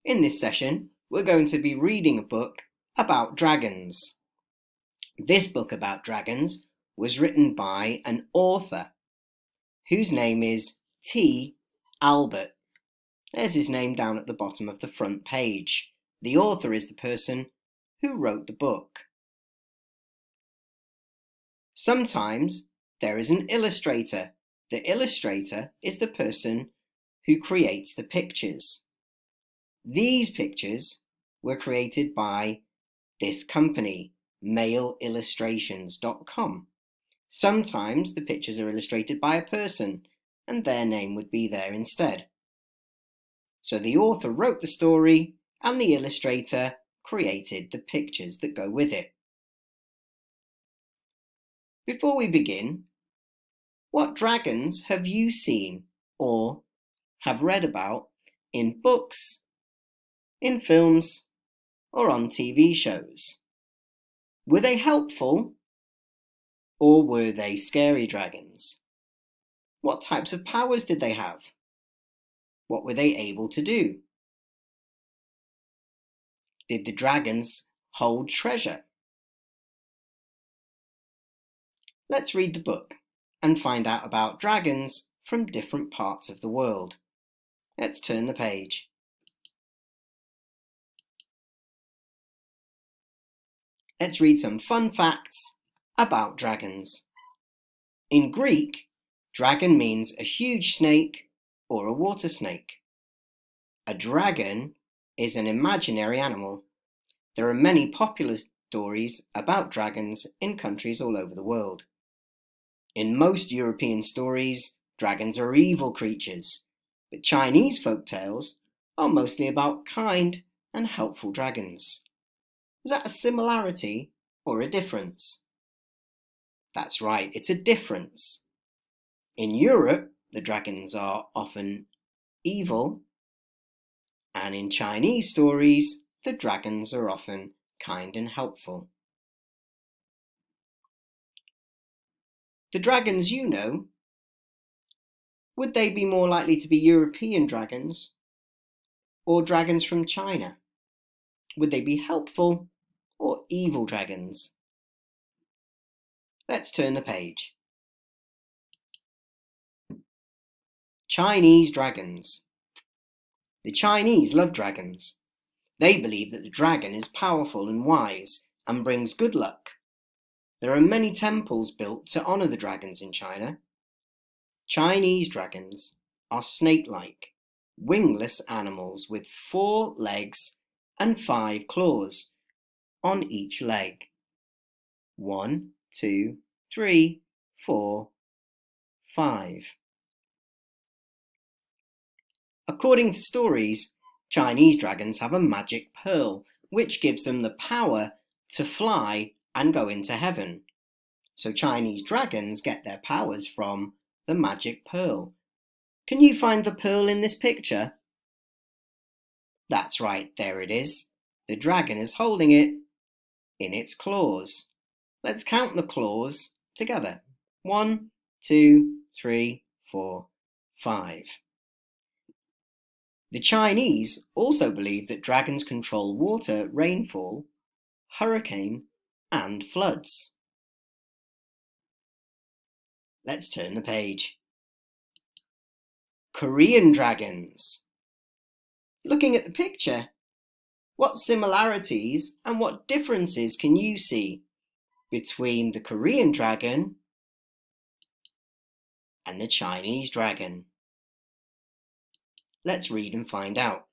In this session, we're going to be reading a book about dragons. This book about dragons was written by an author whose name is T. Albert. There's his name down at the bottom of the front page. The author is the person who wrote the book. Sometimes there is an illustrator. The illustrator is the person who creates the pictures. These pictures were created by this company, maleillustrations.com. Sometimes the pictures are illustrated by a person and their name would be there instead. So the author wrote the story and the illustrator created the pictures that go with it. Before we begin, what dragons have you seen or have read about in books, in films, or on TV shows? Were they helpful or were they scary dragons? What types of powers did they have? What were they able to do? Did the dragons hold treasure? Let's read the book and find out about dragons from different parts of the world. Let's turn the page. Let's read some fun facts about dragons. In Greek, dragon means a huge snake or a water snake. A dragon is an imaginary animal. There are many popular stories about dragons in countries all over the world. In most European stories, dragons are evil creatures, but Chinese folk tales are mostly about kind and helpful dragons. Is that a similarity or a difference? That's right, it's a difference. In Europe, the dragons are often evil, and in Chinese stories, the dragons are often kind and helpful. The dragons you know, would they be more likely to be European dragons or dragons from China? Would they be helpful or evil dragons? Let's turn the page. Chinese dragons. The Chinese love dragons. They believe that the dragon is powerful and wise and brings good luck. There are many temples built to honor the dragons in China. Chinese dragons are snake-like, wingless animals with 4 legs and 5 claws on each leg. 1, 2, 3, 4, 5. According to stories, Chinese dragons have a magic pearl, which gives them the power to fly and go into heaven. So Chinese dragons get their powers from the magic pearl. Can you find the pearl in this picture? That's right, there it is. The dragon is holding it in its claws. Let's count the claws together. 1, 2, 3, 4, 5. The Chinese also believe that dragons control water, rainfall, hurricane, and floods. Let's turn the page. Korean dragons. Looking at the picture, what similarities and what differences can you see between the Korean dragon and the Chinese dragon? Let's read and find out.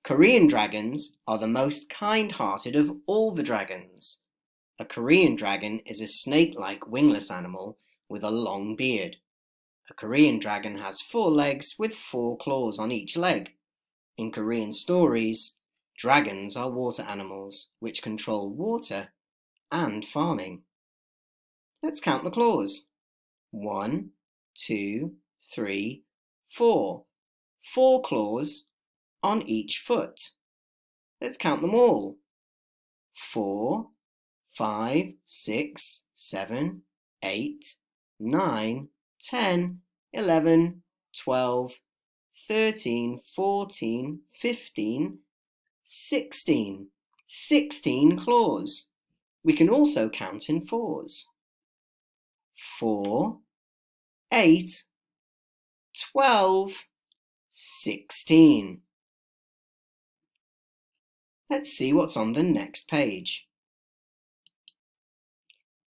Korean dragons are the most kind-hearted of all the dragons. A Korean dragon is a snake-like wingless animal with a long beard. A Korean dragon has 4 legs with 4 claws on each leg. In Korean stories, dragons are water animals which control water and farming. Let's count the claws. 1, 2, 3, 4. 4 claws on each foot. Let's count them all. 4, 5, 6, 7, 8, 9, 10, 11, 12, 13, 14, 15, 16. 16 claws. We can also count in fours. 4, 8, 12, 16. Let's see what's on the next page.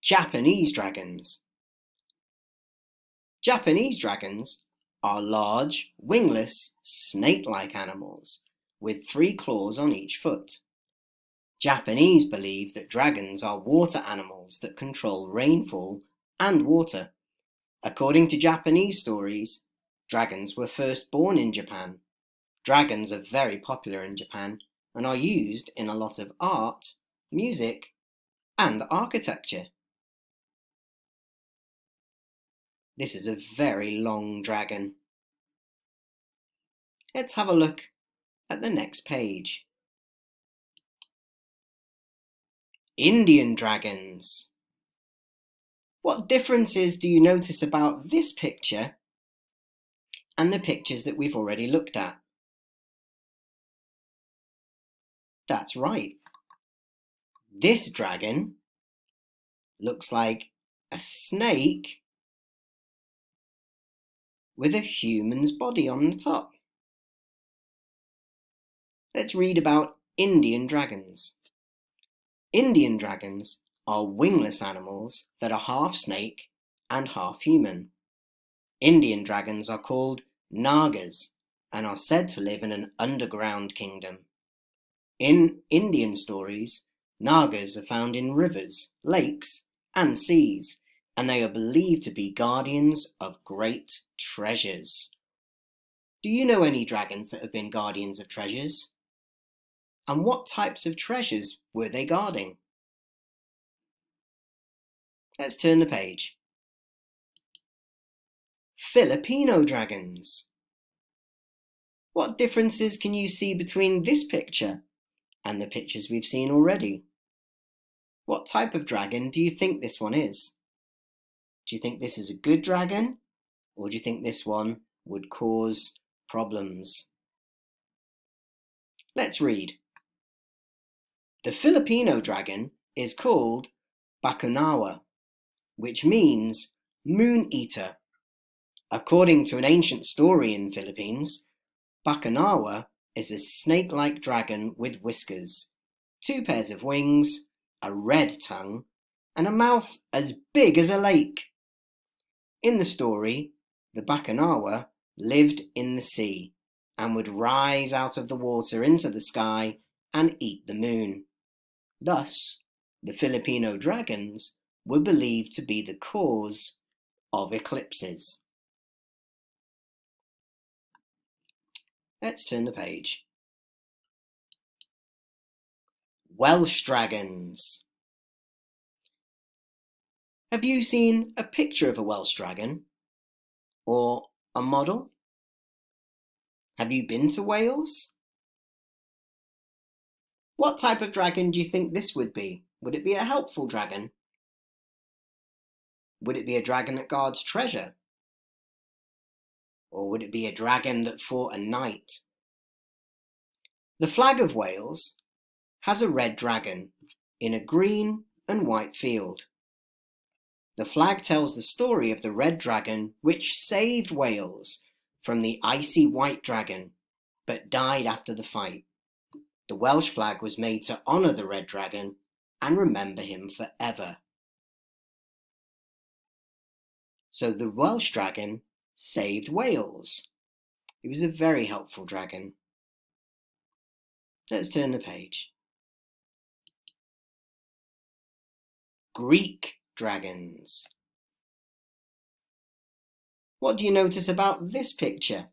Japanese dragons. Japanese dragons are large, wingless, snake-like animals with 3 claws on each foot. Japanese believe that dragons are water animals that control rainfall and water. According to Japanese stories, dragons were first born in Japan. Dragons are very popular in Japan and are used in a lot of art, music, and architecture. This is a very long dragon. Let's have a look at the next page. Indian dragons. What differences do you notice about this picture and the pictures that we've already looked at? That's right. This dragon looks like a snake with a human's body on the top. Let's read about Indian dragons. Indian dragons are wingless animals that are half snake and half human. Indian dragons are called Nagas and are said to live in an underground kingdom. In Indian stories, Nagas are found in rivers, lakes, and seas, and they are believed to be guardians of great treasures. Do you know any dragons that have been guardians of treasures? And what types of treasures were they guarding? Let's turn the page. Filipino dragons. What differences can you see between this picture and the pictures we've seen already? What type of dragon do you think this one is? Do you think this is a good dragon, or do you think this one would cause problems? Let's read. The Filipino dragon is called Bakunawa, which means moon eater. According to an ancient story in the Philippines, Bakunawa is a snake-like dragon with whiskers, 2 pairs of wings, a red tongue, and a mouth as big as a lake. In the story, the Bakunawa lived in the sea and would rise out of the water into the sky and eat the moon. Thus, the Filipino dragons were believed to be the cause of eclipses. Let's turn the page. Welsh dragons. Have you seen a picture of a Welsh dragon? Or a model? Have you been to Wales? What type of dragon do you think this would be? Would it be a helpful dragon? Would it be a dragon that guards treasure? Or would it be a dragon that fought a knight? The flag of Wales has a red dragon in a green and white field. The flag tells the story of the red dragon which saved Wales from the icy white dragon, but died after the fight. The Welsh flag was made to honour the red dragon and remember him forever. So the Welsh dragon saved Wales. He was a very helpful dragon. Let's turn the page. Greek dragons. What do you notice about this picture?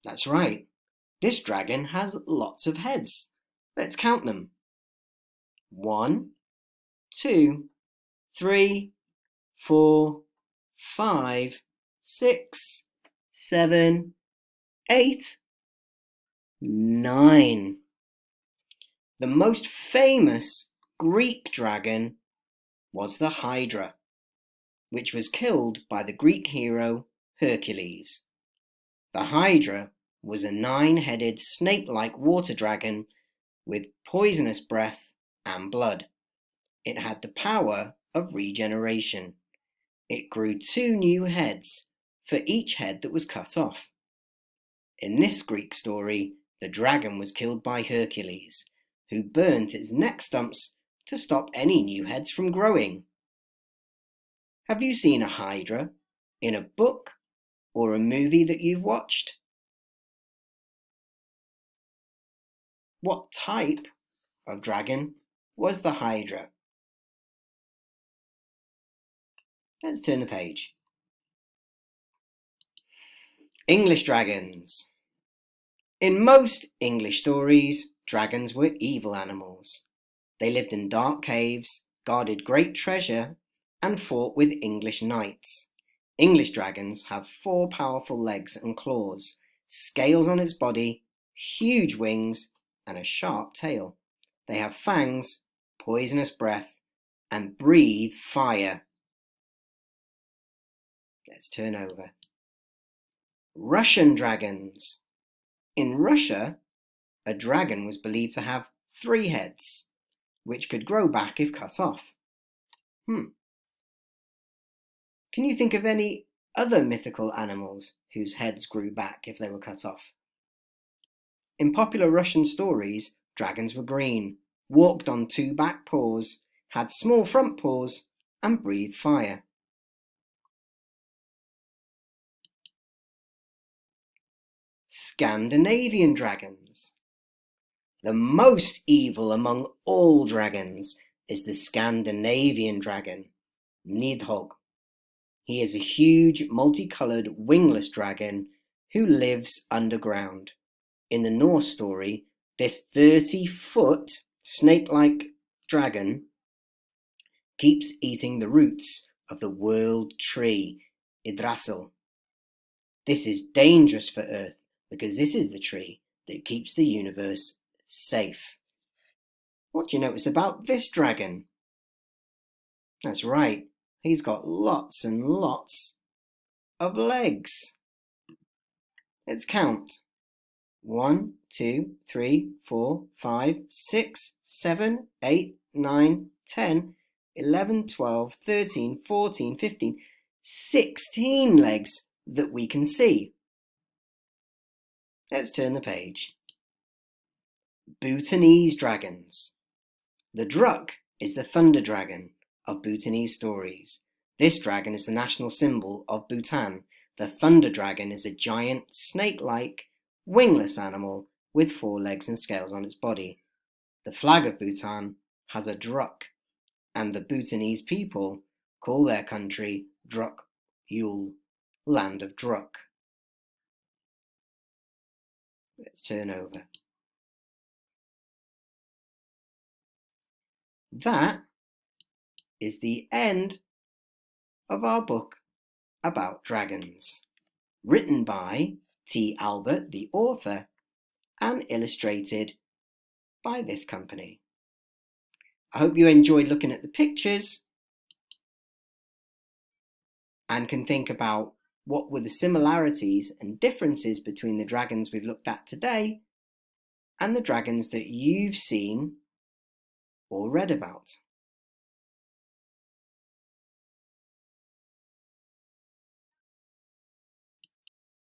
That's right. This dragon has lots of heads. Let's count them. 1, 2, 3, 4, 5, 6, 7, 8, 9. The most famous Greek dragon was the Hydra, which was killed by the Greek hero Hercules. The Hydra was a 9-headed snake-like water dragon with poisonous breath and blood. It had the power of regeneration. It grew 2 new heads for each head that was cut off. In this Greek story, the dragon was killed by Hercules, who burnt its neck stumps to stop any new heads from growing. Have you seen a Hydra in a book or a movie that you've watched? What type of dragon was the Hydra? Let's turn the page. English dragons. In most English stories, dragons were evil animals. They lived in dark caves, guarded great treasure, and fought with English knights. English dragons have 4 powerful legs and claws, scales on its body, huge wings, and a sharp tail. They have fangs, poisonous breath, and breathe fire. Let's turn over. Russian dragons. In Russia, a dragon was believed to have 3 heads, which could grow back if cut off. Can you think of any other mythical animals whose heads grew back if they were cut off? In popular Russian stories, dragons were green, walked on 2 back paws, had small front paws, and breathed fire. Scandinavian dragons. The most evil among all dragons is the Scandinavian dragon, Nidhogg. He is a huge, multicolored, wingless dragon who lives underground. In the Norse story, this 30-foot snake-like dragon keeps eating the roots of the world tree, Yggdrasil. This is dangerous for Earth because this is the tree that keeps the universe safe. What do you notice about this dragon? That's right, he's got lots and lots of legs. Let's count. 1, 2, 3, 4, 5, 6, 7, 8, 9, 10, 11, 12, 13, 14, 15, 16 legs that we can see. Let's turn the page. Bhutanese dragons. The Druk is the thunder dragon of Bhutanese stories. This dragon is the national symbol of Bhutan. The thunder dragon is a giant, snake-like, wingless animal with 4 legs and scales on its body. The flag of Bhutan has a Druk, and the Bhutanese people call their country Druk Yul, land of Druk. Let's turn over. That is the end of our book about dragons, written by T. Albert, the author, and illustrated by this company. I hope you enjoyed looking at the pictures and can think about what were the similarities and differences between the dragons we've looked at today and the dragons that you've seen or read about.